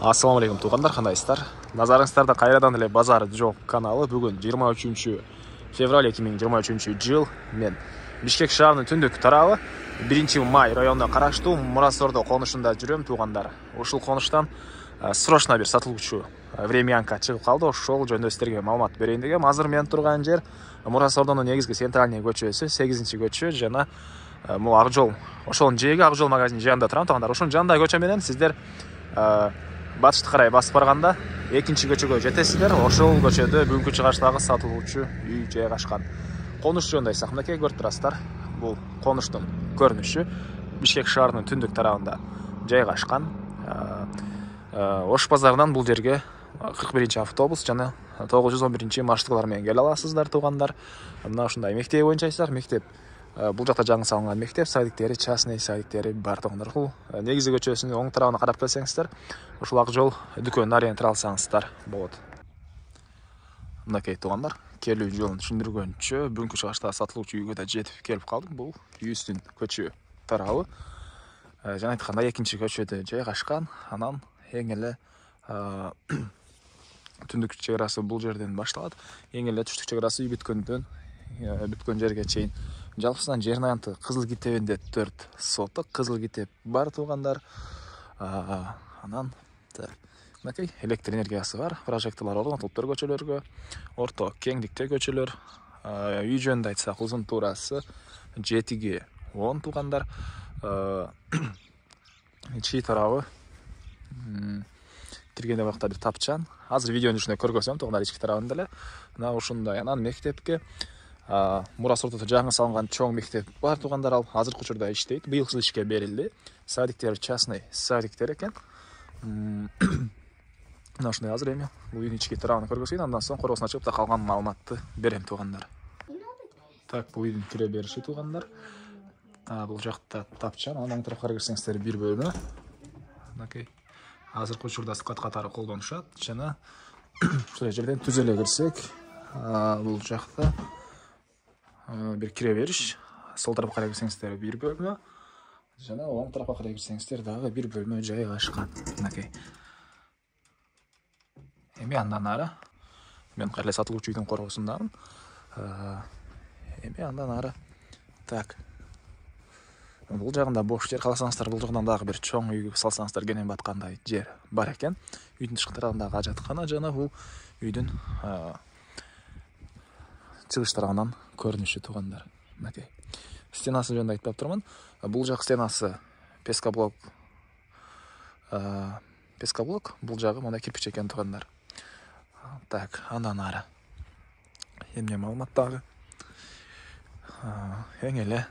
Ассаламу алейкум туғандар, қандайсыздар? Назарыңыздарда қайрадан эле базар жоқ каналы. Бүгін 23 февраль 2023 жыл. Мен Бишкек шаарынын түндүк тарабы 1 май районуна караштуу Мурас Ордо конушунда жүрөм туғандар. Ушул конуштан срочно бир сатылуучу времянка чыгып калды. Ошол жөнүндө сиздерге маалымат берейин дегем. Азыр мен турган жер Мурас Ордонун негизги центральный көчөсү, 8-көчө жана бул ак жол. Ошонун жээги ак жол магазинин жанында турам туғандар. Ошонун жанындагы көчө менен сиздер батышты карай басып барганда 2-көчөгө жетесиздер. Ошол көчөдө бүгүнкү чыгаштагы сатылуучу үй жайгашкан. Конуш жөнүндө айтсак, мынакей көрүп турасыздар. Бул конуштун көрүнүшү Бишкек шаарынын түндүк тарабында жайгашкан. Ош базарынан бул жерге 41-автобус жана 911-маршруткалар менен келе аласыздар тугандар. Мына ушундай мектеп боюнча айтсак, мектеп бул жакта жаңы салынган мектеп, садиктери, частный садиктери бар тугандар. Бул негизи көчөсүнүн оң тарабына карап келсеңиздер, ушул ак жол дүкөнүн ориентир алсаңыздар болот. Мынакей тугандар, келүү жолун түшүндүргөнчө бүгүнкү чыгаштагы сатылуучу үйгө да жетип келип калдым. Бул үйүбүздүн көчө тарабы. Жана айткандай 2-көчөдө жайгашкан. Анан эң эле түндүк чек арасы бул жерден башталат. Эң эле түштүк чек арасы үй бүткөн жерге чейин. Жалпысынан жердин аянты Кызыл китебинде 4 соток кызыл китеп бар тугандар. Анан мынакей электр энергиясы бар. Прожекторлор орнотулуп тур көчөлөргө. Орто кеңдикте көчөлөр. Үй жөнүндө айтсак, узун туурасы 7-10 тугандар. Ички тарабы киргенде бакта бир тапчан. Азыр видеонун ичинде көргөзөм тугандар ички тарабын деле. Мына ушундай. Анан мектепке Мурас Ордодо жаңы салынган чоң мектеп бар тугандар, ал азыркы учурда иштейт. Быйыл жыл ишке берилди. Садиктер частный садиктер экен. Мына ушундай азыр эми бул үйдүн ички тарабын көргөзөйүн, андан соң коросуна чыгып да калган маалыматты берем тугандар. Так, бул үйдүн кире бериши тугандар. Бул жакта тапчан, анан оң тарапка кирсеңиздер бир бөлмө. Мынакей азыркы учурда скат катары колдонушат жана ушул жерден түзөлө кирсек, бул жакта бир кире бериш, сол тарапка карай кирсеңиздер бир бөлмө жана оң тарапка карай кирсеңиздер дагы бир бөлмө жайгашкан. Мынакей. Эми андан ары мен кайра сатылуучу үйдүн коргосундамын. Эми андан ары так. Бул жагында бош жер, кааласаңыздар бул жагынан дагы бир чоң үй салсаңыздар кенен баткандай жер бар экен. Үйдүн тышкы тарабындагы ажаткана жана бул үйдүн чыгыш тарабынан көрүнүшү тугандар. Мынакей. Стенасы жөнүндө айтпап турмун. Бул жак стенасы пескоблок. Бул жагы мына кирпич экен тугандар. Так, андан ары эмне маалымат дагы? Эң эле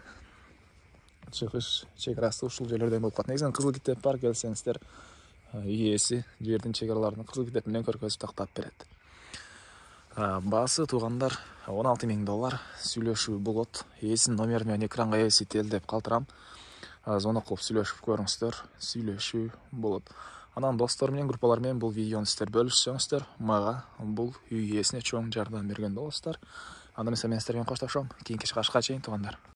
чыгыш чек арасы ушул жерлерден болуп калат. Негизинен кызыл китеп бар, келсеңиздер үй ээси жердин чек араларын кызыл китеп менен көргөзүп тактап берет. Баасы тугандар $16,000 сүйлөшүү болот. Ээсинин номери менен экранга эсителдеп калтырам. Звонок кылып сүйлөшүп көрүңүздөр, сүйлөшүү болот. Анан достор менен, группалар менен бул видеону сиздер бөлүшсөңүздөр, мага бул үй ээсине чоң жардам берген болосуздар. Анда мен сиздер менен коштошом. Кийинки чыгышка чейин тугандар.